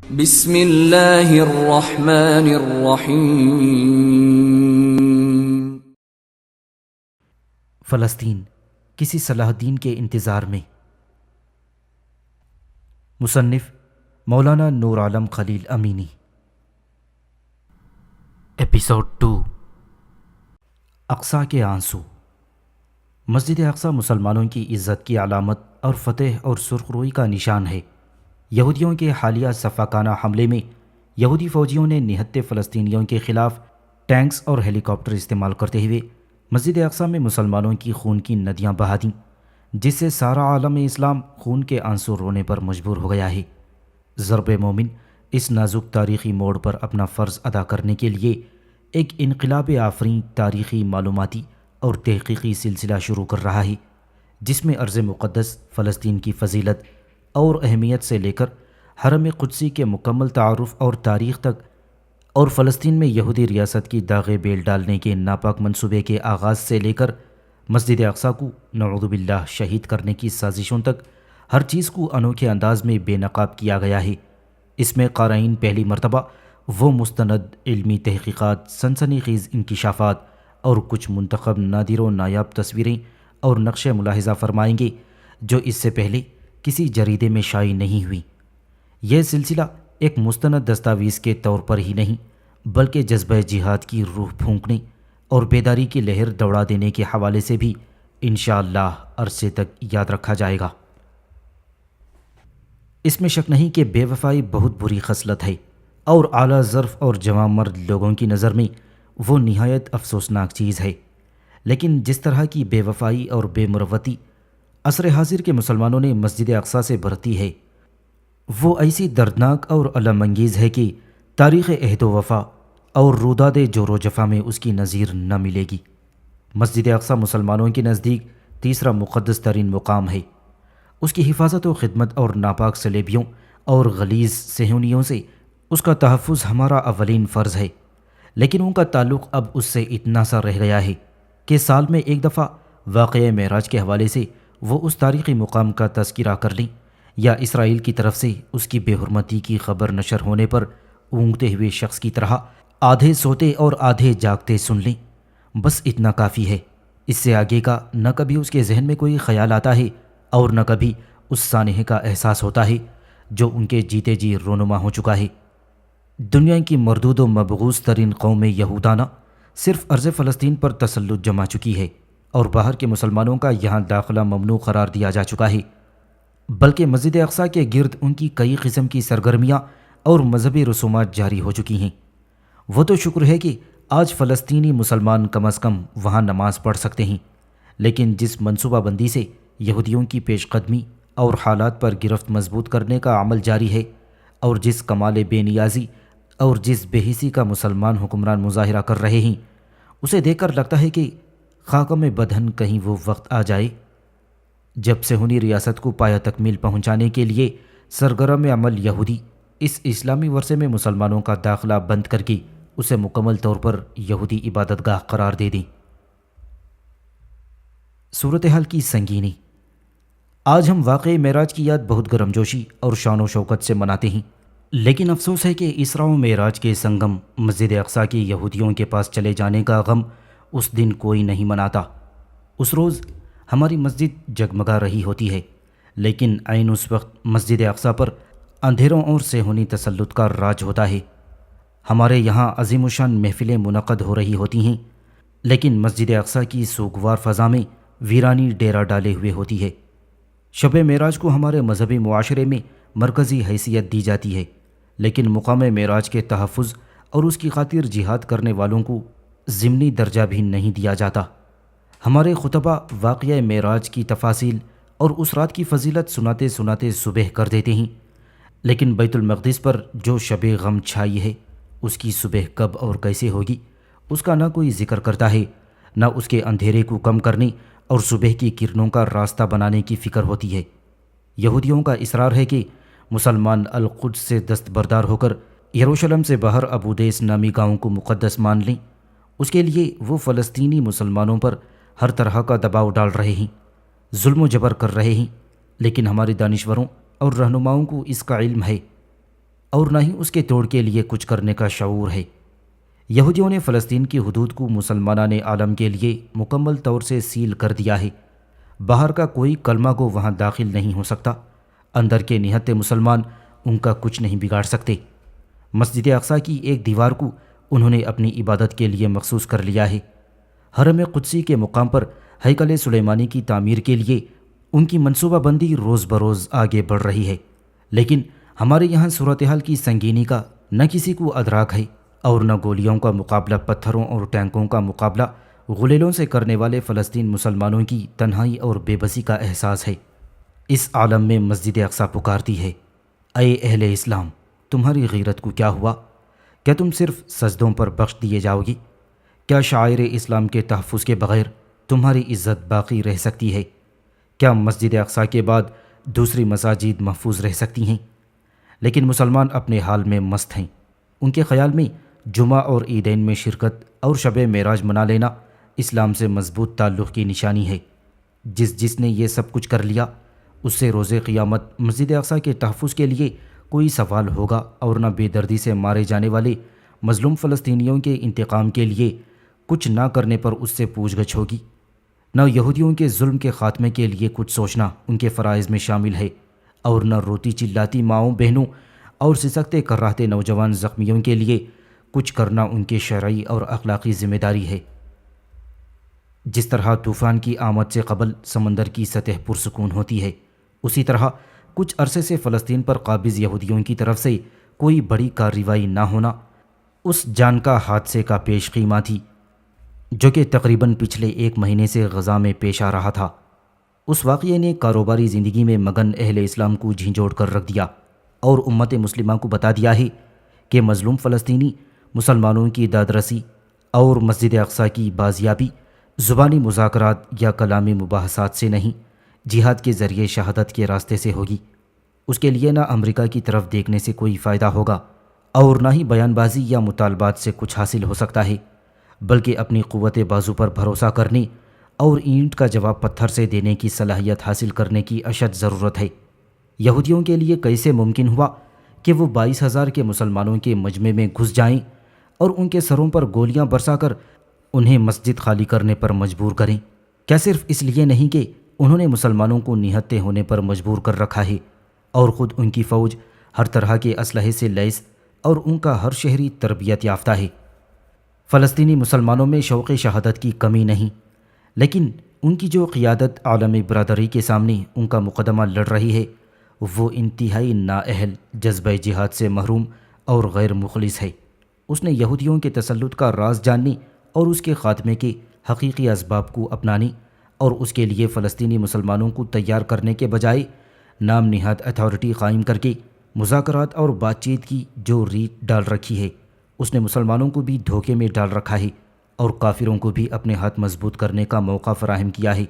بسم اللہ الرحمن الرحیم۔ فلسطین کسی صلاح الدین کے انتظار میں۔ مصنف مولانا نور عالم خلیل امینی۔ ایپیسوڈ 2، اقصیٰ کے آنسو۔ مسجد اقصیٰ مسلمانوں کی عزت کی علامت اور فتح اور سرخ روئی کا نشان ہے۔ یہودیوں کے حالیہ سفاکانہ حملے میں یہودی فوجیوں نے نہتے فلسطینیوں کے خلاف ٹینکس اور ہیلی کاپٹر استعمال کرتے ہوئے مسجد اقصیٰ میں مسلمانوں کی خون کی ندیاں بہا دیں، جس سے سارا عالم اسلام خون کے آنسو رونے پر مجبور ہو گیا ہے۔ ضرب مومن اس نازک تاریخی موڑ پر اپنا فرض ادا کرنے کے لیے ایک انقلاب آفریں تاریخی معلوماتی اور تحقیقی سلسلہ شروع کر رہا ہے، جس میں ارض مقدس فلسطین کی فضیلت اور اہمیت سے لے کر حرم قدسی کے مکمل تعارف اور تاریخ تک، اور فلسطین میں یہودی ریاست کی داغ بیل ڈالنے کے ناپاک منصوبے کے آغاز سے لے کر مسجد اقصیٰ کو نعوذ باللہ شہید کرنے کی سازشوں تک ہر چیز کو انوکھے انداز میں بے نقاب کیا گیا ہے۔ اس میں قارئین پہلی مرتبہ وہ مستند علمی تحقیقات، سنسنی خیز انکشافات اور کچھ منتخب نادر و نایاب تصویریں اور نقش ملاحظہ فرمائیں گے جو اس سے پہلے کسی جریدے میں شائع نہیں ہوئی۔ یہ سلسلہ ایک مستند دستاویز کے طور پر ہی نہیں بلکہ جذبہ جہاد کی روح پھونکنے اور بیداری کی لہر دوڑا دینے کے حوالے سے بھی انشاءاللہ عرصے تک یاد رکھا جائے گا۔ اس میں شک نہیں کہ بے وفائی بہت بری خصلت ہے اور اعلیٰ ظرف اور جوان مرد لوگوں کی نظر میں وہ نہایت افسوسناک چیز ہے، لیکن جس طرح کی بے وفائی اور بے مروتی عصر حاضر کے مسلمانوں نے مسجد اقصیٰ سے برتی ہے، وہ ایسی دردناک اور الم انگیز ہے کہ تاریخ عہد و وفا اور روداد جور و جفا میں اس کی نظیر نہ ملے گی۔ مسجد اقصیٰ مسلمانوں کے نزدیک تیسرا مقدس ترین مقام ہے۔ اس کی حفاظت و خدمت اور ناپاک صلیبیوں اور غلیظ صہیونیوں سے اس کا تحفظ ہمارا اولین فرض ہے، لیکن ان کا تعلق اب اس سے اتنا سا رہ گیا ہے کہ سال میں ایک دفعہ واقعہ معراج کے حوالے سے وہ اس تاریخی مقام کا تذکرہ کر لیں یا اسرائیل کی طرف سے اس کی بے حرمتی کی خبر نشر ہونے پر اونگتے ہوئے شخص کی طرح آدھے سوتے اور آدھے جاگتے سن لیں۔ بس اتنا کافی ہے۔ اس سے آگے کا نہ کبھی اس کے ذہن میں کوئی خیال آتا ہے اور نہ کبھی اس سانحے کا احساس ہوتا ہے جو ان کے جیتے جی رونما ہو چکا ہے۔ دنیا کی مردود و مبغوض ترین قوم یہودانہ صرف ارض فلسطین پر تسلط جما چکی ہے اور باہر کے مسلمانوں کا یہاں داخلہ ممنوع قرار دیا جا چکا ہے، بلکہ مسجد اقصیٰ کے گرد ان کی کئی قسم کی سرگرمیاں اور مذہبی رسومات جاری ہو چکی ہیں۔ وہ تو شکر ہے کہ آج فلسطینی مسلمان کم از کم وہاں نماز پڑھ سکتے ہیں، لیکن جس منصوبہ بندی سے یہودیوں کی پیش قدمی اور حالات پر گرفت مضبوط کرنے کا عمل جاری ہے، اور جس کمال بے نیازی اور جس بے حسی کا مسلمان حکمران مظاہرہ کر رہے ہیں، اسے دیکھ کر لگتا ہے کہ خاکم بدہن کہیں وہ وقت آ جائے جب صہیونی ریاست کو پایہ تکمیل پہنچانے کے لیے سرگرم عمل یہودی اس اسلامی ورثے میں مسلمانوں کا داخلہ بند کر کے اسے مکمل طور پر یہودی عبادت گاہ قرار دے دیں۔ صورتحال کی سنگینی۔ آج ہم واقعی معراج کی یاد بہت گرمجوشی اور شان و شوکت سے مناتے ہیں، لیکن افسوس ہے کہ اسراء و معراج کے سنگم مسجد اقصیٰ کے یہودیوں کے پاس چلے جانے کا غم اس دن کوئی نہیں مناتا۔ اس روز ہماری مسجد جگمگا رہی ہوتی ہے، لیکن عین اس وقت مسجد اقصیٰ پر اندھیروں اور صہیونی تسلط کا راج ہوتا ہے۔ ہمارے یہاں عظیم الشان محفلیں منعقد ہو رہی ہوتی ہیں، لیکن مسجد اقصیٰ کی سوگوار فضا میں ویرانی ڈیرا ڈالے ہوئے ہوتی ہے۔ شب معراج کو ہمارے مذہبی معاشرے میں مرکزی حیثیت دی جاتی ہے، لیکن مقام معراج کے تحفظ اور اس کی خاطر جہاد کرنے والوں کو ضمنی درجہ بھی نہیں دیا جاتا۔ ہمارے خطبہ واقعہ معراج کی تفاصیل اور اس رات کی فضیلت سناتے سناتے صبح کر دیتے ہیں، لیکن بیت المقدس پر جو شب غم چھائی ہے اس کی صبح کب اور کیسے ہوگی اس کا نہ کوئی ذکر کرتا ہے، نہ اس کے اندھیرے کو کم کرنے اور صبح کی کرنوں کا راستہ بنانے کی فکر ہوتی ہے۔ یہودیوں کا اصرار ہے کہ مسلمان القدس سے دستبردار ہو کر یروشلم سے باہر ابودیس نامی گاؤں کو مقدس مان لیں۔ اس کے لیے وہ فلسطینی مسلمانوں پر ہر طرح کا دباؤ ڈال رہے ہیں، ظلم و جبر کر رہے ہیں، لیکن ہمارے دانشوروں اور رہنماؤں کو اس کا علم ہے۔ اور نہ ہی اس کے توڑ کے لیے کچھ کرنے کا شعور ہے۔ یہودیوں نے فلسطین کی حدود کو مسلمانان عالم کے لیے مکمل طور سے سیل کر دیا ہے۔ باہر کا کوئی کلمہ گو وہاں داخل نہیں ہو سکتا، اندر کے نہتے مسلمان ان کا کچھ نہیں بگاڑ سکتے۔ مسجد اقصیٰ کی ایک دیوار کو انہوں نے اپنی عبادت کے لیے مخصوص کر لیا ہے۔ حرم قدسی کے مقام پر ہیکل سلیمانی کی تعمیر کے لیے ان کی منصوبہ بندی روز بروز آگے بڑھ رہی ہے، لیکن ہمارے یہاں صورتحال کی سنگینی کا نہ کسی کو ادراک ہے، اور نہ گولیوں کا مقابلہ پتھروں اور ٹینکوں کا مقابلہ غلیلوں سے کرنے والے فلسطین مسلمانوں کی تنہائی اور بے بسی کا احساس ہے۔ اس عالم میں مسجد اقصیٰ پکارتی ہے، اے اہل اسلام، تمہاری غیرت کو کیا ہوا؟ کیا تم صرف سجدوں پر بخش دیے جاؤ گے؟ کیا شاعر اسلام کے تحفظ کے بغیر تمہاری عزت باقی رہ سکتی ہے؟ کیا مسجد اقصیٰ کے بعد دوسری مساجد محفوظ رہ سکتی ہیں؟ لیکن مسلمان اپنے حال میں مست ہیں۔ ان کے خیال میں جمعہ اور عیدین میں شرکت اور شب معراج منا لینا اسلام سے مضبوط تعلق کی نشانی ہے۔ جس نے یہ سب کچھ کر لیا، اس سے روز قیامت مسجد اقصیٰ کے تحفظ کے لیے کوئی سوال ہوگا، اور نہ بے دردی سے مارے جانے والے مظلوم فلسطینیوں کے انتقام کے لیے کچھ نہ کرنے پر اس سے پوچھ گچھ ہوگی۔ نہ یہودیوں کے ظلم کے خاتمے کے لیے کچھ سوچنا ان کے فرائض میں شامل ہے، اور نہ روتی چلاتی ماؤں بہنوں اور سسکتے کراہتے نوجوان زخمیوں کے لیے کچھ کرنا ان کی شرعی اور اخلاقی ذمہ داری ہے۔ جس طرح طوفان کی آمد سے قبل سمندر کی سطح پرسکون ہوتی ہے، اسی طرح کچھ عرصے سے فلسطین پر قابض یہودیوں کی طرف سے کوئی بڑی کارروائی نہ ہونا اس جان کا حادثے کا پیش خیمہ تھی جو کہ تقریباً پچھلے 1 مہینے سے غزہ میں پیش آ رہا تھا۔ اس واقعے نے کاروباری زندگی میں مگن اہل اسلام کو جھنجھوڑ کر رکھ دیا، اور امت مسلمہ کو بتا دیا ہے کہ مظلوم فلسطینی مسلمانوں کی دادرسی اور مسجد اقصیٰ کی بازیابی زبانی مذاکرات یا کلامی مباحثات سے نہیں، جہاد کے ذریعے شہادت کے راستے سے ہوگی۔ اس کے لیے نہ امریکہ کی طرف دیکھنے سے کوئی فائدہ ہوگا، اور نہ ہی بیان بازی یا مطالبات سے کچھ حاصل ہو سکتا ہے، بلکہ اپنی قوت بازو پر بھروسہ کرنے اور اینٹ کا جواب پتھر سے دینے کی صلاحیت حاصل کرنے کی اشد ضرورت ہے۔ یہودیوں کے لیے کیسے ممکن ہوا کہ وہ 22,000 کے مسلمانوں کے مجمع میں گھس جائیں اور ان کے سروں پر گولیاں برسا کر انہیں مسجد خالی کرنے پر مجبور کریں؟ کیا صرف اس لیے نہیں کہ انہوں نے مسلمانوں کو نہتے ہونے پر مجبور کر رکھا ہے، اور خود ان کی فوج ہر طرح کے اسلحے سے لیس اور ان کا ہر شہری تربیت یافتہ ہے؟ فلسطینی مسلمانوں میں شوق شہادت کی کمی نہیں، لیکن ان کی جو قیادت عالمی برادری کے سامنے ان کا مقدمہ لڑ رہی ہے، وہ انتہائی نااہل، جذبہ جہاد سے محروم اور غیر مخلص ہے۔ اس نے یہودیوں کے تسلط کا راز جاننے اور اس کے خاتمے کے حقیقی اسباب کو اپنانے اور اس کے لیے فلسطینی مسلمانوں کو تیار کرنے کے بجائے نام نہاد اتھارٹی قائم کر کے مذاکرات اور بات چیت کی جو ریت ڈال رکھی ہے، اس نے مسلمانوں کو بھی دھوکے میں ڈال رکھا ہے اور کافروں کو بھی اپنے ہاتھ مضبوط کرنے کا موقع فراہم کیا ہے۔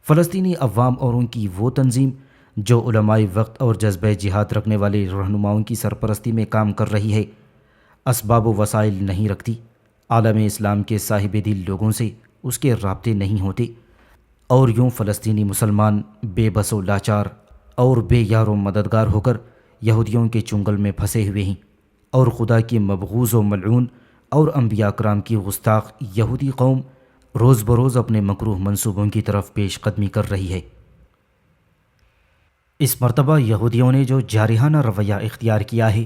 فلسطینی عوام اور ان کی وہ تنظیم جو علماء وقت اور جذبہ جہاد رکھنے والے رہنماؤں کی سرپرستی میں کام کر رہی ہے، اسباب و وسائل نہیں رکھتی، عالم اسلام کے صاحب دل لوگوں سے اس کے رابطے نہیں ہوتے، اور یوں فلسطینی مسلمان بے بس و لاچار اور بے یار و مددگار ہو کر یہودیوں کے چنگل میں پھنسے ہوئے ہیں، اور خدا کی مبغوض و ملعون اور انبیاء کرام کی گستاخ یہودی قوم روز بروز اپنے مکروہ منصوبوں کی طرف پیش قدمی کر رہی ہے۔ اس مرتبہ یہودیوں نے جو جارحانہ رویہ اختیار کیا ہے،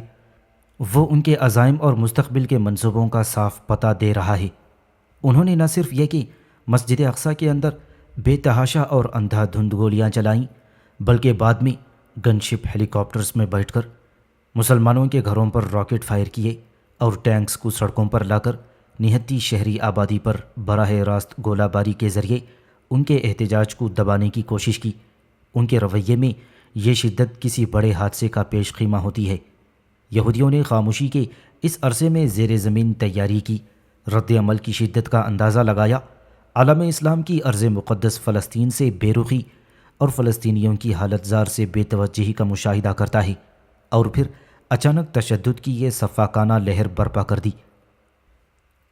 وہ ان کے عزائم اور مستقبل کے منصوبوں کا صاف پتہ دے رہا ہے۔ انہوں نے نہ صرف یہ کہ مسجد اقصیٰ کے اندر بے تحاشا اور اندھا دھند گولیاں چلائیں، بلکہ بعد میں گن شپ ہیلی کاپٹرز میں بیٹھ کر مسلمانوں کے گھروں پر راکٹ فائر کیے اور ٹینکس کو سڑکوں پر لا کر نہتی شہری آبادی پر براہ راست گولہ باری کے ذریعے ان کے احتجاج کو دبانے کی کوشش کی۔ ان کے رویے میں یہ شدت کسی بڑے حادثے کا پیش خیمہ ہوتی ہے۔ یہودیوں نے خاموشی کے اس عرصے میں زیر زمین تیاری کی، رد عمل کی شدت کا اندازہ لگایا، عالم اسلام کی ارض مقدس فلسطین سے بے رخی اور فلسطینیوں کی حالت زار سے بے توجہی کا مشاہدہ کرتا ہے، اور پھر اچانک تشدد کی یہ سفاکانہ لہر برپا کر دی۔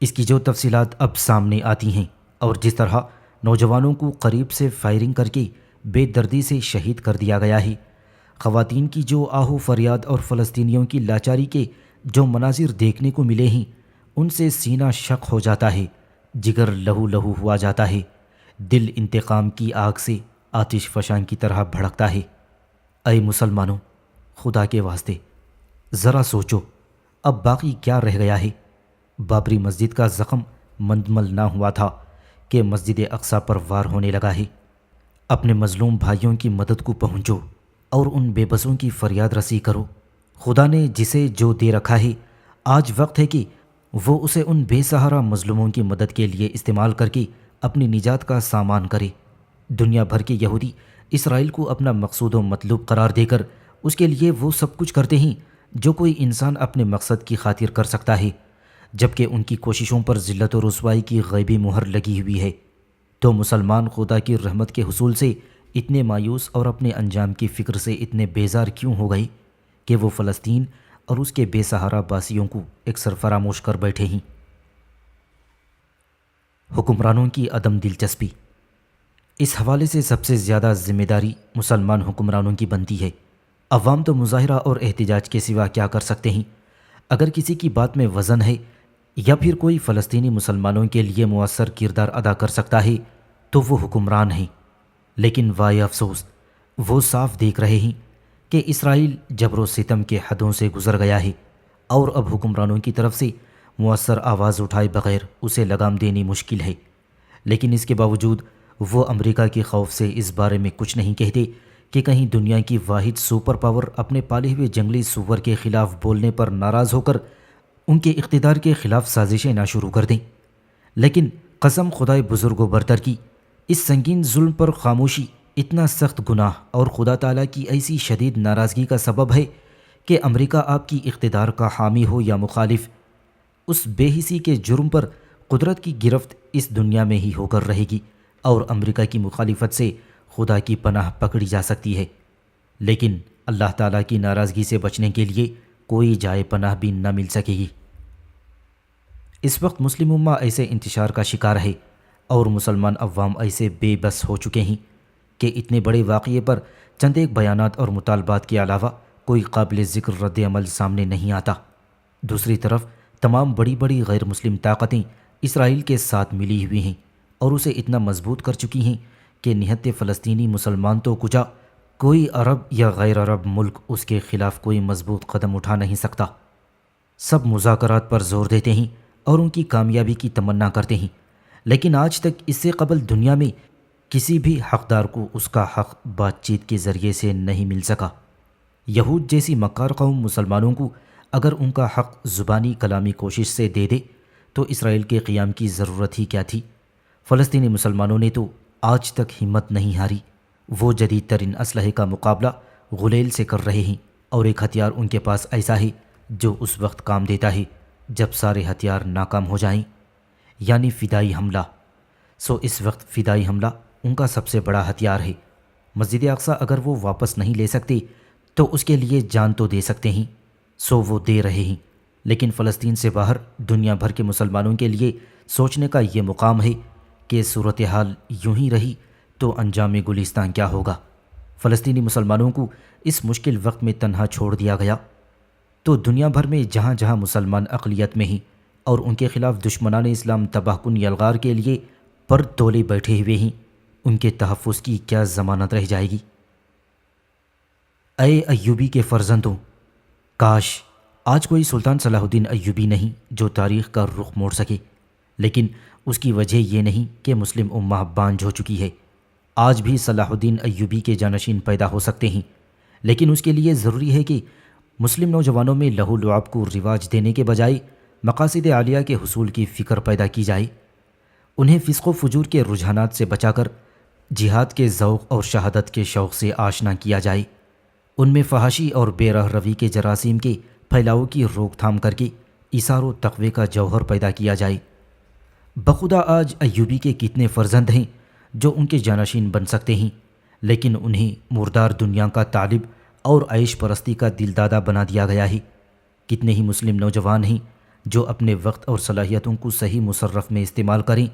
اس کی جو تفصیلات اب سامنے آتی ہیں اور جس طرح نوجوانوں کو قریب سے فائرنگ کر کے بے دردی سے شہید کر دیا گیا ہے، خواتین کی جو آہ و فریاد اور فلسطینیوں کی لاچاری کے جو مناظر دیکھنے کو ملے ہیں ان سے سینہ شق ہو جاتا ہے، جگر لہو لہو ہوا جاتا ہے، دل انتقام کی آگ سے آتش فشاں کی طرح بھڑکتا ہے۔ اے مسلمانوں، خدا کے واسطے ذرا سوچو، اب باقی کیا رہ گیا ہے؟ بابری مسجد کا زخم مندمل نہ ہوا تھا کہ مسجد اقصیٰ پر وار ہونے لگا ہے۔ اپنے مظلوم بھائیوں کی مدد کو پہنچو اور ان بے بسوں کی فریاد رسی کرو۔ خدا نے جسے جو دے رکھا ہے، آج وقت ہے کہ وہ اسے ان بے سہارا مظلوموں کی مدد کے لیے استعمال کر کے اپنی نجات کا سامان کرے۔ دنیا بھر کے یہودی اسرائیل کو اپنا مقصود و مطلوب قرار دے کر اس کے لیے وہ سب کچھ کرتے ہیں جو کوئی انسان اپنے مقصد کی خاطر کر سکتا ہے، جبکہ ان کی کوششوں پر ذلت و رسوائی کی غیبی مہر لگی ہوئی ہے۔ تو مسلمان خدا کی رحمت کے حصول سے اتنے مایوس اور اپنے انجام کی فکر سے اتنے بیزار کیوں ہو گئے کہ وہ فلسطین اور اس کے بے سہارا باسیوں کو اکثر فراموش کر بیٹھے ہیں؟ حکمرانوں کی عدم دلچسپی۔ اس حوالے سے سب سے زیادہ ذمہ داری مسلمان حکمرانوں کی بنتی ہے۔ عوام تو مظاہرہ اور احتجاج کے سوا کیا کر سکتے ہیں؟ اگر کسی کی بات میں وزن ہے یا پھر کوئی فلسطینی مسلمانوں کے لیے مؤثر کردار ادا کر سکتا ہے تو وہ حکمران ہیں۔ لیکن وائے افسوس، وہ صاف دیکھ رہے ہیں کہ اسرائیل جبر و ستم کے حدوں سے گزر گیا ہے اور اب حکمرانوں کی طرف سے مؤثر آواز اٹھائے بغیر اسے لگام دینی مشکل ہے۔ لیکن اس کے باوجود وہ امریکہ کے خوف سے اس بارے میں کچھ نہیں کہتے کہ کہیں دنیا کی واحد سپر پاور اپنے پالے ہوئے جنگلی سور کے خلاف بولنے پر ناراض ہو کر ان کے اقتدار کے خلاف سازشیں نہ شروع کر دیں۔ لیکن قسم خدائے بزرگ و برتر کی، اس سنگین ظلم پر خاموشی اتنا سخت گناہ اور خدا تعالیٰ کی ایسی شدید ناراضگی کا سبب ہے کہ امریکہ آپ کی اقتدار کا حامی ہو یا مخالف، اس بے حسی کے جرم پر قدرت کی گرفت اس دنیا میں ہی ہو کر رہے گی اور امریکہ کی مخالفت سے خدا کی پناہ پکڑی جا سکتی ہے۔ لیکن اللہ تعالیٰ کی ناراضگی سے بچنے کے لیے کوئی جائے پناہ بھی نہ مل سکے گی۔ اس وقت مسلم امہ ایسے انتشار کا شکار ہے اور مسلمان عوام ایسے بے بس ہو چکے ہیں کہ اتنے بڑے واقعے پر چند ایک بیانات اور مطالبات کے علاوہ کوئی قابل ذکر رد عمل سامنے نہیں آتا۔ دوسری طرف تمام بڑی بڑی غیر مسلم طاقتیں اسرائیل کے ساتھ ملی ہوئی ہیں اور اسے اتنا مضبوط کر چکی ہیں کہ نہت فلسطینی مسلمان تو کچا، کوئی عرب یا غیر عرب ملک اس کے خلاف کوئی مضبوط قدم اٹھا نہیں سکتا۔ سب مذاکرات پر زور دیتے ہیں اور ان کی کامیابی کی تمنا کرتے ہیں، لیکن آج تک اس سے قبل دنیا میں کسی بھی حقدار کو اس کا حق بات چیت کے ذریعے سے نہیں مل سکا۔ یہود جیسی مکار قوم مسلمانوں کو اگر ان کا حق زبانی کلامی کوشش سے دے دے تو اسرائیل کے قیام کی ضرورت ہی کیا تھی؟ فلسطینی مسلمانوں نے تو آج تک ہمت نہیں ہاری۔ وہ جدید ترین اسلحے کا مقابلہ غلیل سے کر رہے ہیں اور ایک ہتھیار ان کے پاس ایسا ہے جو اس وقت کام دیتا ہے جب سارے ہتھیار ناکام ہو جائیں، یعنی فدائی حملہ۔ سو اس وقت فدائی حملہ ان کا سب سے بڑا ہتھیار ہے۔ مسجد اقصیٰ اگر وہ واپس نہیں لے سکتے تو اس کے لیے جان تو دے سکتے ہیں، سو وہ دے رہے ہیں۔ لیکن فلسطین سے باہر دنیا بھر کے مسلمانوں کے لیے سوچنے کا یہ مقام ہے کہ صورتحال یوں ہی رہی تو انجام گلستان کیا ہوگا۔ فلسطینی مسلمانوں کو اس مشکل وقت میں تنہا چھوڑ دیا گیا تو دنیا بھر میں جہاں جہاں مسلمان اقلیت میں ہیں اور ان کے خلاف دشمنان اسلام تباہ کن یلغار کے لیے پر تولے بیٹھے ہوئے ہیں، ان کے تحفظ کی کیا ضمانت رہ جائے گی؟ اے ایوبی کے فرزندوں، کاش آج کوئی سلطان صلاح الدین ایوبی نہیں جو تاریخ کا رخ موڑ سکے، لیکن اس کی وجہ یہ نہیں کہ مسلم امہ بانجھ ہو چکی ہے۔ آج بھی صلاح الدین ایوبی کے جانشین پیدا ہو سکتے ہیں، لیکن اس کے لیے ضروری ہے کہ مسلم نوجوانوں میں لہو لعب کو رواج دینے کے بجائے مقاصد عالیہ کے حصول کی فکر پیدا کی جائے، انہیں فسق و فجور کے رجحانات سے بچا کر جہاد کے ذوق اور شہادت کے شوق سے آشنا کیا جائے، ان میں فحاشی اور بے رہ روی کے جراثیم کے پھیلاؤ کی روک تھام کر کے ایثار و تقوی کا جوہر پیدا کیا جائے۔ بخدا آج ایوبی کے کتنے فرزند ہیں جو ان کے جانشین بن سکتے ہیں، لیکن انہیں مردار دنیا کا طالب اور عیش پرستی کا دلدادہ بنا دیا گیا ہے۔ کتنے ہی مسلم نوجوان ہیں جو اپنے وقت اور صلاحیتوں کو صحیح مصرف میں استعمال کریں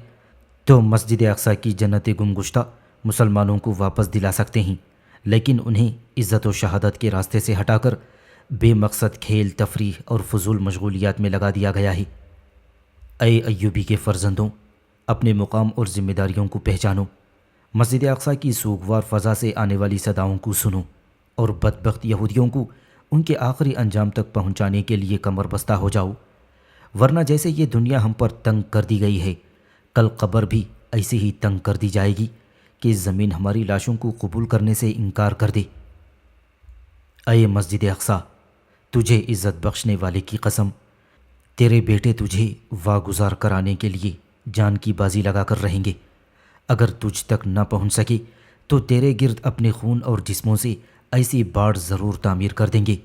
تو مسجد اقصیٰ کی جنت گم گشتہ مسلمانوں کو واپس دلا سکتے ہیں، لیکن انہیں عزت و شہادت کے راستے سے ہٹا کر بے مقصد کھیل تفریح اور فضول مشغولیات میں لگا دیا گیا ہے۔ اے ایوبی کے فرزندوں، اپنے مقام اور ذمہ داریوں کو پہچانو، مسجد اقصیٰ کی سوگوار فضا سے آنے والی صداؤں کو سنو اور بدبخت یہودیوں کو ان کے آخری انجام تک پہنچانے کے لیے کمر بستہ ہو جاؤ، ورنہ جیسے یہ دنیا ہم پر تنگ کر دی گئی ہے، کل قبر بھی ایسے ہی تنگ کر دی جائے گی کہ زمین ہماری لاشوں کو قبول کرنے سے انکار کر دے۔ اے مسجد اقصیٰ، تجھے عزت بخشنے والے کی قسم، تیرے بیٹے تجھے واگزار کرانے کے لیے جان کی بازی لگا کر رہیں گے۔ اگر تجھ تک نہ پہنچ سکے تو تیرے گرد اپنے خون اور جسموں سے ایسی باڑ ضرور تعمیر کر دیں گے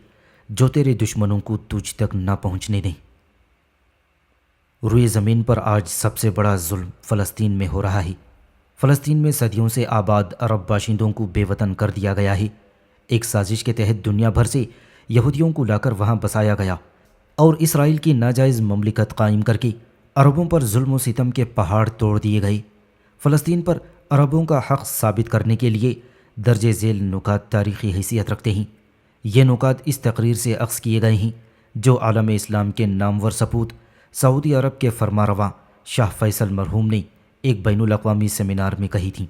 جو تیرے دشمنوں کو تجھ تک نہ پہنچنے دیں۔ روئے زمین پر آج سب سے بڑا ظلم فلسطین میں ہو رہا ہے۔ فلسطین میں صدیوں سے آباد عرب باشندوں کو بے وطن کر دیا گیا ہے۔ ایک سازش کے تحت دنیا بھر سے یہودیوں کو لا کر وہاں بسایا گیا اور اسرائیل کی ناجائز مملکت قائم کر کے عربوں پر ظلم و ستم کے پہاڑ توڑ دیے گئے۔ فلسطین پر عربوں کا حق ثابت کرنے کے لیے درج ذیل نکات تاریخی حیثیت رکھتے ہیں۔ یہ نکات اس تقریر سے اخذ کیے گئے ہیں جو عالم اسلام کے نامور سپوت سعودی عرب کے فرمانروا شاہ فیصل مرحوم نے ایک بین الاقوامی سیمینار میں کہی تھیں۔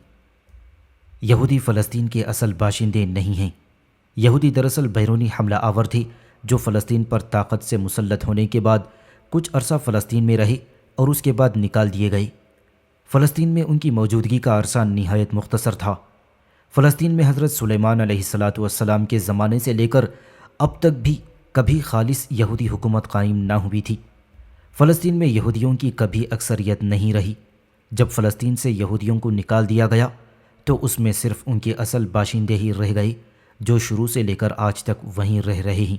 یہودی فلسطین کے اصل باشندے نہیں ہیں۔ یہودی دراصل بیرونی حملہ آور تھے جو فلسطین پر طاقت سے مسلط ہونے کے بعد کچھ عرصہ فلسطین میں رہے اور اس کے بعد نکال دیے گئے۔ فلسطین میں ان کی موجودگی کا عرصہ نہایت مختصر تھا۔ فلسطین میں حضرت سلیمان علیہ السلام کے زمانے سے لے کر اب تک بھی کبھی خالص یہودی حکومت قائم نہ ہوئی تھی۔ فلسطین میں یہودیوں کی کبھی اکثریت نہیں رہی۔ جب فلسطین سے یہودیوں کو نکال دیا گیا تو اس میں صرف ان کے اصل باشندے ہی رہ گئے جو شروع سے لے کر آج تک وہیں رہ رہے ہیں۔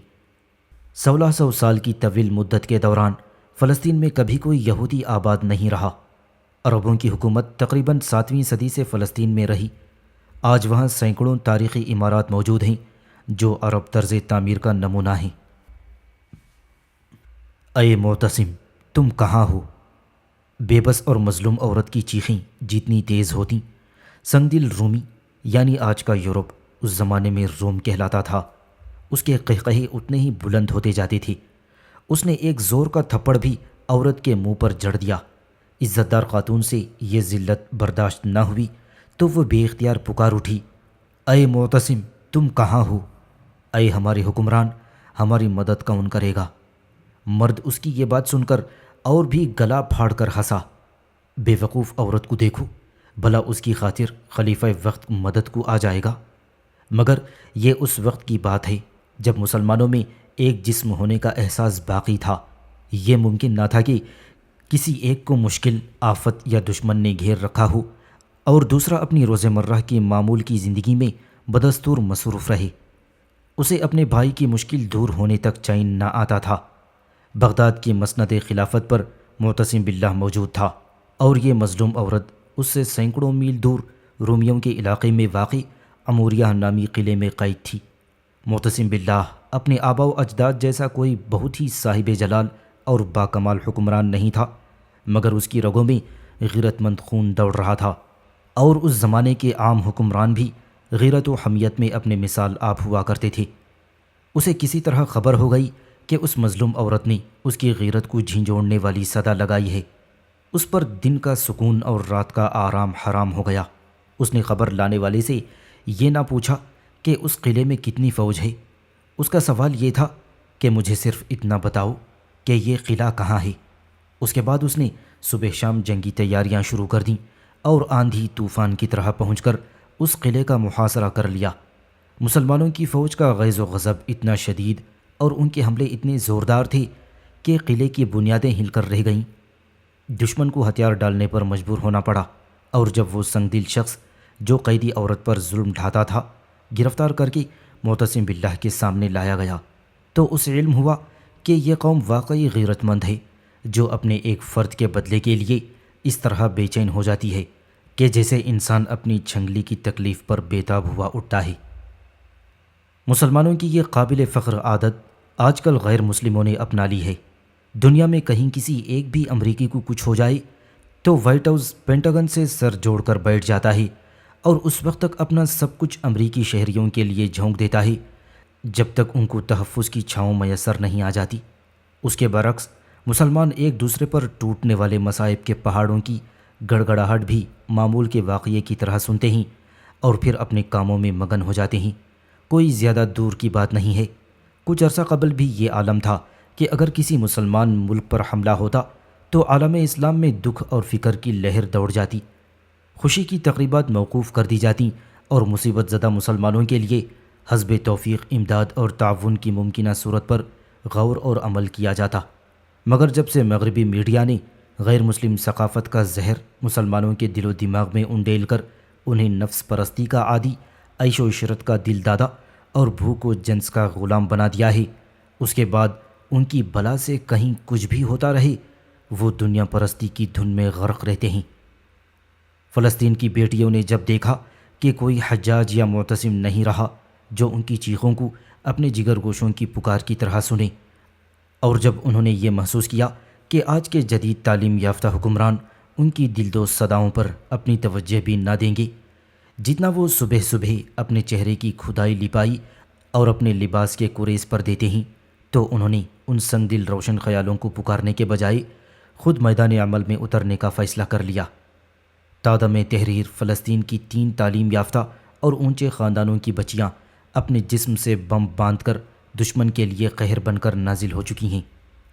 1600 سال کی طویل مدت کے دوران فلسطین میں کبھی کوئی یہودی آباد نہیں رہا۔ عربوں کی حکومت تقریباً 7ویں صدی سے فلسطین میں رہی۔ آج وہاں سینکڑوں تاریخی عمارات موجود ہیں جو عرب طرز تعمیر کا نمونہ ہیں۔ اے معتصم، تم کہاں ہو؟ بے بس اور مظلوم عورت کی چیخیں جتنی تیز ہوتیں، سنگ دل رومی یعنی آج کا یورپ اس زمانے میں روم کہلاتا تھا، اس کے قہقہے اتنے ہی بلند ہوتے جاتے تھے۔ اس نے ایک زور کا تھپڑ بھی عورت کے منہ پر جڑ دیا۔ عزت دار خاتون سے یہ ذلت برداشت نہ ہوئی تو وہ بے اختیار پکار اٹھی، اے معتصم، تم کہاں ہو؟ اے ہمارے حکمران، ہماری مدد کون کرے گا؟ مرد اس کی یہ بات سن کر اور بھی گلا پھاڑ کر ہنسا۔ بے وقوف عورت کو دیکھو، بھلا اس کی خاطر خلیفہ وقت مدد کو آ جائے گا؟ مگر یہ اس وقت کی بات ہے جب مسلمانوں میں ایک جسم ہونے کا احساس باقی تھا۔ یہ ممکن نہ تھا کہ کسی ایک کو مشکل، آفت یا دشمن نے گھیر رکھا ہو اور دوسرا اپنی روزمرہ کی معمول کی زندگی میں بدستور مصروف رہے۔ اسے اپنے بھائی کی مشکل دور ہونے تک چین نہ آتا تھا۔ بغداد کی مسند خلافت پر معتصم باللہ موجود تھا اور یہ مظلوم عورت اس سے سینکڑوں میل دور رومیوں کے علاقے میں واقع اموریہ نامی قلعے میں قید تھی۔ معتصم باللہ اپنے آبا و اجداد جیسا کوئی بہت ہی صاحب جلال اور باکمال حکمران نہیں تھا، مگر اس کی رگوں میں غیرت مند خون دوڑ رہا تھا، اور اس زمانے کے عام حکمران بھی غیرت و حمیت میں اپنے مثال آپ ہوا کرتے تھے۔ اسے کسی طرح خبر ہو گئی کہ اس مظلوم عورت نے اس کی غیرت کو جھنجھوڑنے والی صدا لگائی ہے۔ اس پر دن کا سکون اور رات کا آرام حرام ہو گیا۔ اس نے خبر لانے والے سے یہ نہ پوچھا کہ اس قلعے میں کتنی فوج ہے، اس کا سوال یہ تھا کہ مجھے صرف اتنا بتاؤ کہ یہ قلعہ کہاں ہے۔ اس کے بعد اس نے صبح شام جنگی تیاریاں شروع کر دیں اور آندھی طوفان کی طرح پہنچ کر اس قلعے کا محاصرہ کر لیا۔ مسلمانوں کی فوج کا غیظ و غضب اتنا شدید اور ان کے حملے اتنے زوردار تھے کہ قلعے کی بنیادیں ہل کر رہ گئیں۔ دشمن کو ہتھیار ڈالنے پر مجبور ہونا پڑا، اور جب وہ سنگ دل شخص جو قیدی عورت پر ظلم ڈھاتا تھا گرفتار کر کے معتصم باللہ کے سامنے لایا گیا تو اسے علم ہوا کہ یہ قوم واقعی غیرت مند ہے جو اپنے ایک فرد کے بدلے کے لیے اس طرح بے چین ہو جاتی ہے کہ جیسے انسان اپنی چھنگلی کی تکلیف پر بےتاب ہوا اٹھتا ہے۔ مسلمانوں کی یہ قابل فخر عادت آج کل غیر مسلموں نے اپنا لی ہے۔ دنیا میں کہیں کسی ایک بھی امریکی کو کچھ ہو جائے تو وائٹ ہاؤس پینٹاگن سے سر جوڑ کر بیٹھ جاتا ہے اور اس وقت تک اپنا سب کچھ امریکی شہریوں کے لیے جھونک دیتا ہے جب تک ان کو تحفظ کی چھاؤں میسر نہیں آ جاتی۔ اس کے برعکس مسلمان ایک دوسرے پر ٹوٹنے والے مصائب کے پہاڑوں کی گڑگڑاہٹ بھی معمول کے واقعے کی طرح سنتے ہیں اور پھر اپنے کاموں میں مگن ہو جاتے ہیں۔ کوئی زیادہ دور کی بات نہیں ہے، کچھ عرصہ قبل بھی یہ عالم تھا کہ اگر کسی مسلمان ملک پر حملہ ہوتا تو عالم اسلام میں دکھ اور فکر کی لہر دوڑ جاتی، خوشی کی تقریبات موقوف کر دی جاتیں اور مصیبت زدہ مسلمانوں کے لیے حسب توفیق امداد اور تعاون کی ممکنہ صورت پر غور اور عمل کیا جاتا۔ مگر جب سے مغربی میڈیا نے غیر مسلم ثقافت کا زہر مسلمانوں کے دل و دماغ میں انڈیل کر انہیں نفس پرستی کا عادی، عیش و عشرت کا دل دادا اور بھوک و جنس کا غلام بنا دیا ہے، اس کے بعد ان کی بلا سے کہیں کچھ بھی ہوتا رہے وہ دنیا پرستی کی دھن میں غرق رہتے ہیں۔ فلسطین کی بیٹیوں نے جب دیکھا کہ کوئی حجاج یا معتصم نہیں رہا جو ان کی چیخوں کو اپنے جگر گوشوں کی پکار کی طرح سنے، اور جب انہوں نے یہ محسوس کیا کہ آج کے جدید تعلیم یافتہ حکمران ان کی دلدوز صداؤں پر اپنی توجہ بھی نہ دیں گے جتنا وہ صبح صبح اپنے چہرے کی کھدائی لپائی اور اپنے لباس کے کوریز پر دیتے ہیں، تو انہوں نے ان سنگ دل روشن خیالوں کو پکارنے کے بجائے خود میدان عمل میں اترنے کا فیصلہ کر لیا۔ تادم تحریر فلسطین کی 3 تعلیم یافتہ اور اونچے خاندانوں کی بچیاں اپنے جسم سے بم باندھ کر دشمن کے لیے قہر بن کر نازل ہو چکی ہیں،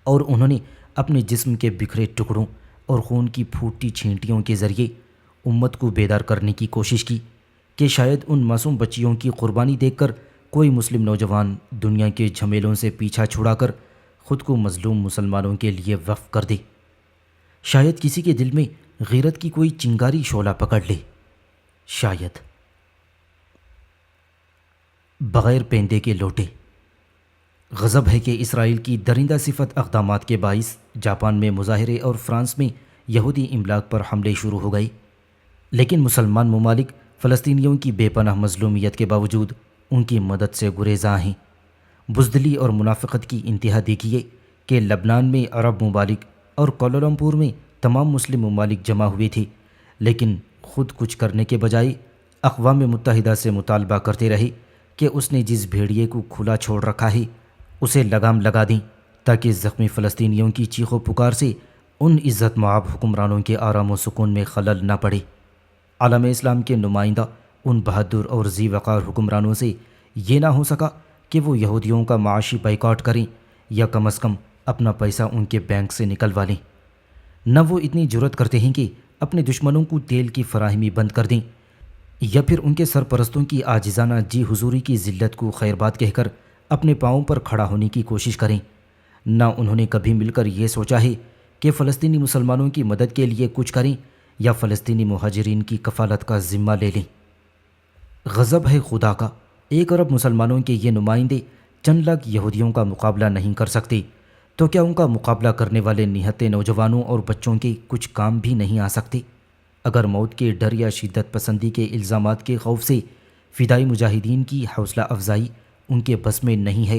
اور انہوں نے اپنے جسم کے بکھرے ٹکڑوں اور خون کی پھوٹتی چھینٹیوں کے ذریعے امت کو بیدار کرنے کی کوشش کی کہ شاید ان معصوم بچیوں کی قربانی دیکھ کر کوئی مسلم نوجوان دنیا کے جھمیلوں سے پیچھا چھڑا کر خود کو مظلوم مسلمانوں کے لیے وقف کر دے، شاید کسی کے دل میں غیرت کی کوئی چنگاری شعلہ پکڑ لے، شاید۔ بغیر پیندے کے لوٹے۔ غضب ہے کہ اسرائیل کی درندہ صفت اقدامات کے باعث جاپان میں مظاہرے اور فرانس میں یہودی املاک پر حملے شروع ہو گئے، لیکن مسلمان ممالک فلسطینیوں کی بے پناہ مظلومیت کے باوجود ان کی مدد سے گریزاں ہیں۔ بزدلی اور منافقت کی انتہا دیکھیے کہ لبنان میں عرب ممالک اور کوالالمپور میں تمام مسلم ممالک جمع ہوئے تھے، لیکن خود کچھ کرنے کے بجائے اقوام متحدہ سے مطالبہ کرتے رہے کہ اس نے جس بھیڑیے کو کھلا چھوڑ رکھا ہے اسے لگام لگا دیں تاکہ زخمی فلسطینیوں کی چیخ و پکار سے ان عزت مآب حکمرانوں کے آرام و سکون میں خلل نہ پڑے۔ عالم اسلام کے نمائندہ ان بہادر اور ذی وقار حکمرانوں سے یہ نہ ہو سکا کہ وہ یہودیوں کا معاشی بائیکاٹ کریں یا کم از کم اپنا پیسہ ان کے بینک سے نکلوا لیں۔ نہ وہ اتنی جرأت کرتے ہیں کہ اپنے دشمنوں کو تیل کی فراہمی بند کر دیں یا پھر ان کے سرپرستوں کی عاجزانہ جی حضوری کی ذلت کو خیر بات کہہ کر اپنے پاؤں پر کھڑا ہونے کی کوشش کریں۔ نہ انہوں نے کبھی مل کر یہ سوچا ہے کہ فلسطینی مسلمانوں کی مدد کے لیے کچھ کریں یا فلسطینی مہاجرین کی کفالت کا ذمہ لے لیں۔ غضب ہے خدا کا، 1 ارب مسلمانوں کے یہ نمائندے چند لاکھ یہودیوں کا مقابلہ نہیں کر سکتے، تو کیا ان کا مقابلہ کرنے والے نہتے نوجوانوں اور بچوں کے کچھ کام بھی نہیں آ سکتے؟ اگر موت کے ڈر یا شدت پسندی کے الزامات کے خوف سے فدائی مجاہدین کی حوصلہ افزائی ان کے بس میں نہیں ہے،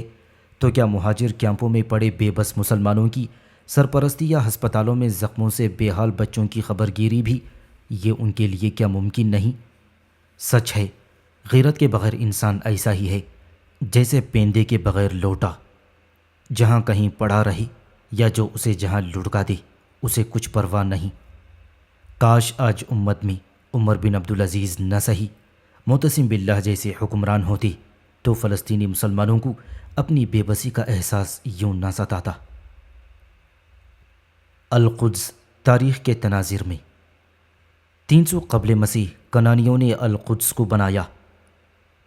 تو کیا مہاجر کیمپوں میں پڑے بے بس مسلمانوں کی سرپرستی یا ہسپتالوں میں زخموں سے بے حال بچوں کی خبر گیری بھی یہ ان کے لیے کیا ممکن نہیں؟ سچ ہے، غیرت کے بغیر انسان ایسا ہی ہے جیسے پیندے کے بغیر لوٹا، جہاں کہیں پڑا رہے یا جو اسے جہاں لڑکا دے اسے کچھ پرواہ نہیں۔ کاش آج امت میں عمر بن عبدالعزیز نہ سہی معتصم باللہ جیسے حکمران ہوتے تو فلسطینی مسلمانوں کو اپنی بے بسی کا احساس یوں نہ ستاتا۔ القدس تاریخ کے تناظر میں 300 قبل مسیح کنانیوں نے القدس کو بنایا۔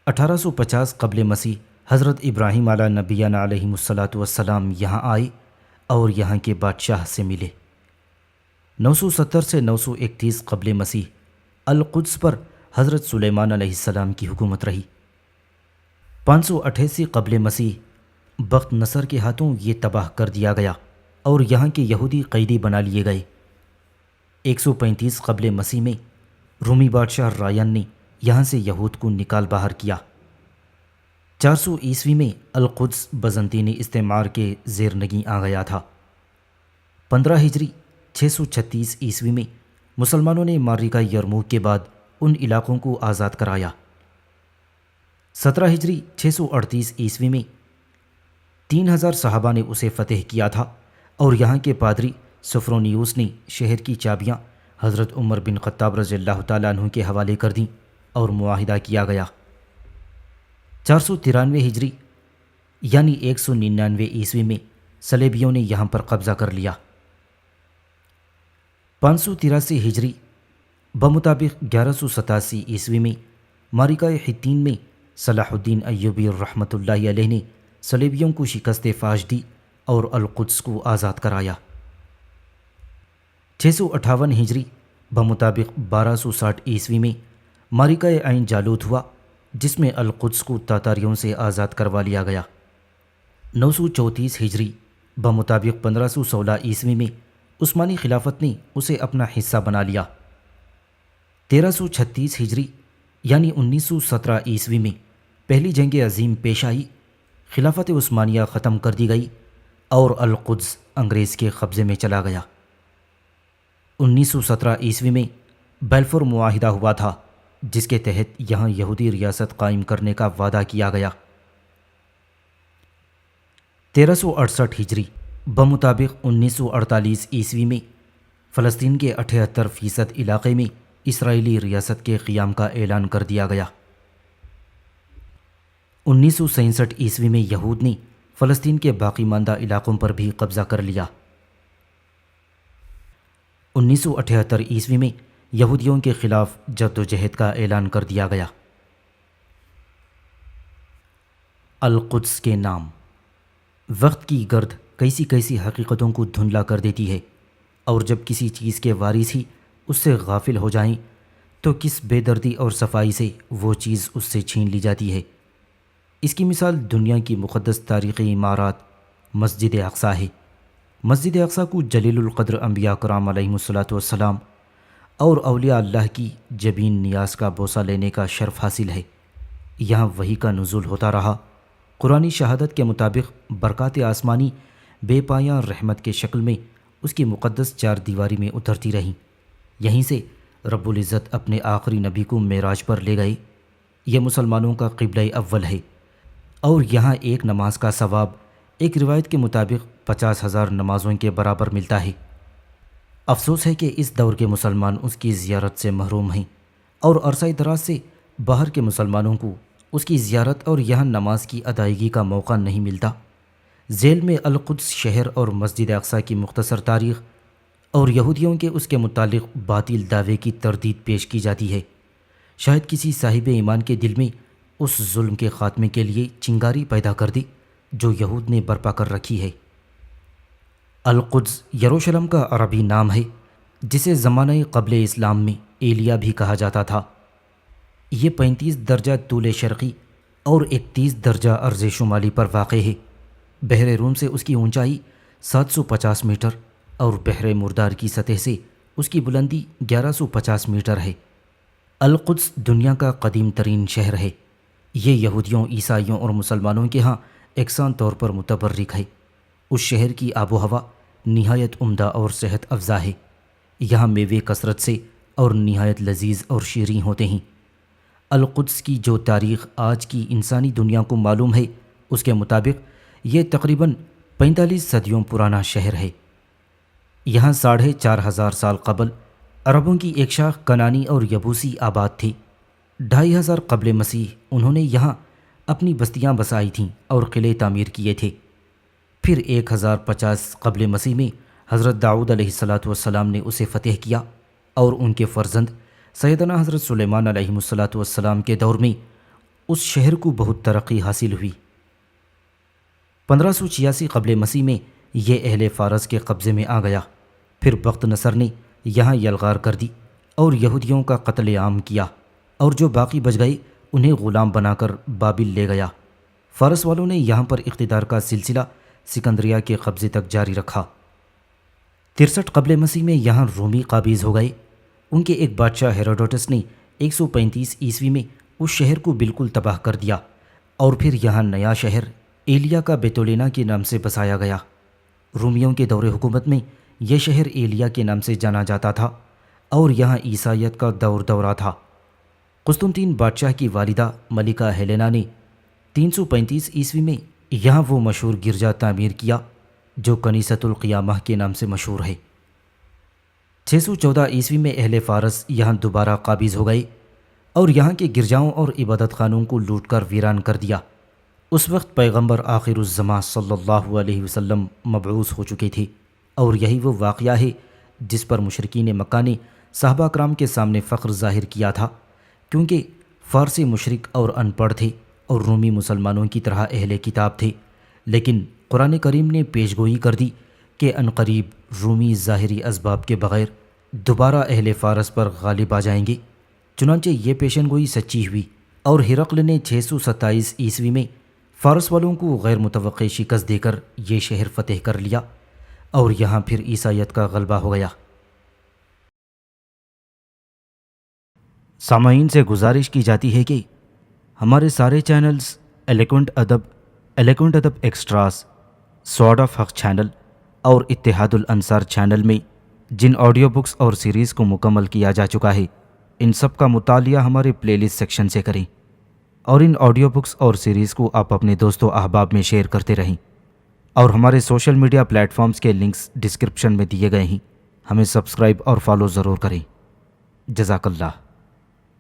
1850 قبل مسیح حضرت ابراہیم علیہ نبینا علیہ السلام یہاں آئے اور یہاں کے بادشاہ سے ملے۔ 970 سے 931 قبل مسیح القدس پر حضرت سلیمان علیہ السلام کی حکومت رہی۔ 588 قبل مسیح بخت نصر کے ہاتھوں یہ تباہ کر دیا گیا اور یہاں کے یہودی قیدی بنا لیے گئے۔ 135 قبل مسیح میں رومی بادشاہ رایان نے یہاں سے یہود کو نکال باہر کیا۔ 400 عیسوی میں القدس بزنطینی استعمار کے زیر نگیں آ گیا تھا۔ 15 ہجری 636 عیسوی میں مسلمانوں نے معرکہ یرموک کے بعد ان علاقوں کو آزاد کرایا۔ 17 ہجری 638 عیسوی میں 3000 صحابہ نے اسے فتح کیا تھا، اور یہاں کے پادری سفرونیوس نے شہر کی چابیاں حضرت عمر بن خطاب رضی اللہ تعالیٰ عنہ کے حوالے کر دیں اور معاہدہ کیا گیا۔ 493 ہجری یعنی 199 عیسوی میں صلیبیوں نے یہاں پر قبضہ کر لیا۔ 583 ہجری بمطابق 1187 عیسوی میں معرکہ حطین میں صلاح الدین ایوبی رحمۃ اللہ علیہ نے صلیبیوں کو شکست فاش دی اور القدس کو آزاد کرایا۔ 658 ہجری بمطابق 1260 عیسوی میں معرکہ عین جالوت ہوا، جس میں القدس کو تاتاریوں سے آزاد کروا لیا گیا۔ 934 ہجری بمطابق 1516 عیسوی میں عثمانی خلافت نے اسے اپنا حصہ بنا لیا۔ 1336 ہجری یعنی 1917 عیسوی میں پہلی جنگ عظیم پیش آئی، خلافت عثمانیہ ختم کر دی گئی اور القدس انگریز کے قبضے میں چلا گیا۔ 1917 عیسوی میں بیلفور معاہدہ ہوا تھا، جس کے تحت یہاں یہودی ریاست قائم کرنے کا وعدہ کیا گیا۔ 1368 ہجری بمطابق 1948 عیسوی میں فلسطین کے 78% علاقے میں اسرائیلی ریاست کے قیام کا اعلان کر دیا گیا۔ 1967 عیسوی میں یہود نے فلسطین کے باقی ماندہ علاقوں پر بھی قبضہ کر لیا۔ 1978 عیسوی میں یہودیوں کے خلاف جدوجہد کا اعلان کر دیا گیا۔ القدس کے نام۔ وقت کی گرد کیسی حقیقتوں کو دھندلا کر دیتی ہے، اور جب کسی چیز کے وارث ہی اس سے غافل ہو جائیں تو کس بے دردی اور صفائی سے وہ چیز اس سے چھین لی جاتی ہے۔ اس کی مثال دنیا کی مقدس تاریخی عمارات مسجد اقصیٰ ہے۔ مسجد اقصیٰ کو جلیل القدر انبیاء کرام علیہم الصلاۃ والسلام اور اولیاء اللہ کی جبین نیاز کا بوسہ لینے کا شرف حاصل ہے۔ یہاں وحی کا نزول ہوتا رہا۔ قرآنی شہادت کے مطابق برکات آسمانی بے پایاں رحمت کے شکل میں اس کی مقدس چار دیواری میں اترتی رہیں۔ یہیں سے رب العزت اپنے آخری نبی کو معراج پر لے گئے۔ یہ مسلمانوں کا قبلہ اول ہے، اور یہاں ایک نماز کا ثواب ایک روایت کے مطابق 50,000 نمازوں کے برابر ملتا ہے۔ افسوس ہے کہ اس دور کے مسلمان اس کی زیارت سے محروم ہیں، اور عرصہ دراز سے باہر کے مسلمانوں کو اس کی زیارت اور یہاں نماز کی ادائیگی کا موقع نہیں ملتا۔ ذیل میں القدس شہر اور مسجد اقصیٰ کی مختصر تاریخ اور یہودیوں کے اس کے متعلق باطل دعوے کی تردید پیش کی جاتی ہے۔ شاید کسی صاحب ایمان کے دل میں اس ظلم کے خاتمے کے لیے چنگاری پیدا کر دی جو یہود نے برپا کر رکھی ہے۔ القدس یروشلم کا عربی نام ہے، جسے زمانہ قبل اسلام میں ایلیا بھی کہا جاتا تھا۔ یہ 35 درجہ طول شرقی اور 31 درجہ عرض شمالی پر واقع ہے۔ بحر روم سے اس کی اونچائی 750 میٹر اور بحر مردار کی سطح سے اس کی بلندی 1150 میٹر ہے۔ القدس دنیا کا قدیم ترین شہر ہے۔ یہ یہودیوں، عیسائیوں اور مسلمانوں کے ہاں یکساں طور پر متبرک ہے۔ اس شہر کی آب و ہوا نہایت عمدہ اور صحت افزا ہے۔ یہاں میوے کثرت سے اور نہایت لذیذ اور شیریں ہوتے ہیں۔ القدس کی جو تاریخ آج کی انسانی دنیا کو معلوم ہے، اس کے مطابق یہ تقریباً 45 صدیوں پرانا شہر ہے۔ یہاں 4,500 سال قبل عربوں کی ایک شاخ کنانی اور یبوسی آباد تھی۔ 2500 قبل مسیح انہوں نے یہاں اپنی بستیاں بسائی تھیں اور قلعے تعمیر کیے تھے۔ پھر 1050 قبل مسیح میں حضرت داؤد علیہ الصلاۃ والسلام نے اسے فتح کیا، اور ان کے فرزند سیدنا حضرت سلیمان علیہ الصلاۃ والسلام کے دور میں اس شہر کو بہت ترقی حاصل ہوئی۔ 1586 قبل مسیح میں یہ اہل فارس کے قبضے میں آ گیا۔ پھر بخت نصر نے یہاں یلغار کر دی اور یہودیوں کا قتل عام کیا، اور جو باقی بچ گئے انہیں غلام بنا کر بابل لے گیا۔ فارس والوں نے یہاں پر اقتدار کا سلسلہ سکندریہ کے قبضے تک جاری رکھا۔ 63 قبل مسیح میں یہاں رومی قابض ہو گئے۔ ان کے ایک بادشاہ ہیروڈوٹس نے 135 عیسوی میں اس شہر کو بالکل تباہ کر دیا، اور پھر یہاں نیا شہر ایلیا کا بیتولینا کے نام سے بسایا گیا۔ رومیوں کے دور حکومت میں یہ شہر ایلیا کے نام سے جانا جاتا تھا، اور یہاں عیسائیت کا دور دورہ تھا۔ قسطنطین بادشاہ کی والدہ ملکہ ہیلینا نے 335 عیسوی میں یہاں وہ مشہور گرجا تعمیر کیا جو کنیسۃ القیامہ کے نام سے مشہور ہے۔ 614 عیسوی میں اہل فارس یہاں دوبارہ قابض ہو گئے اور یہاں کے گرجاؤں اور عبادت خانوں کو لوٹ کر ویران کر دیا۔ اس وقت پیغمبر آخر الزماں صلی اللہ علیہ وسلم مبعوث ہو چکے تھے، اور یہی وہ واقعہ ہے جس پر مشرکین مکہ نے صحابہ کرام کے سامنے فخر ظاہر کیا تھا، کیونکہ فارسی مشرک اور ان پڑھ تھے اور رومی مسلمانوں کی طرح اہل کتاب تھے، لیکن قرآن کریم نے پیشگوئی کر دی کہ عنقریب رومی ظاہری اسباب کے بغیر دوبارہ اہل فارس پر غالب آ جائیں گے۔ چنانچہ یہ پیشن گوئی سچی ہوئی، اور ہرقل نے 627 عیسوی میں فارس والوں کو غیر متوقع شکست دے کر یہ شہر فتح کر لیا، اور یہاں پھر عیسائیت کا غلبہ ہو گیا۔ سامعین سے گزارش کی جاتی ہے کہ ہمارے سارے چینلز ایلیکونٹ ادب ایکسٹراز، سوارڈ آف حق چینل اور اتحاد الانصار چینل میں جن آڈیو بکس اور سیریز کو مکمل کیا جا چکا ہے، ان سب کا مطالعہ ہمارے پلے لسٹ سیکشن سے کریں، اور ان آڈیو بکس اور سیریز کو آپ اپنے دوست و احباب میں شیئر کرتے رہیں، اور ہمارے سوشل میڈیا پلیٹ فارمز کے لنکس ڈسکرپشن میں دیے گئے ہیں، ہمیں سبسکرائب اور فالو ضرور کریں۔ جزاک اللہ۔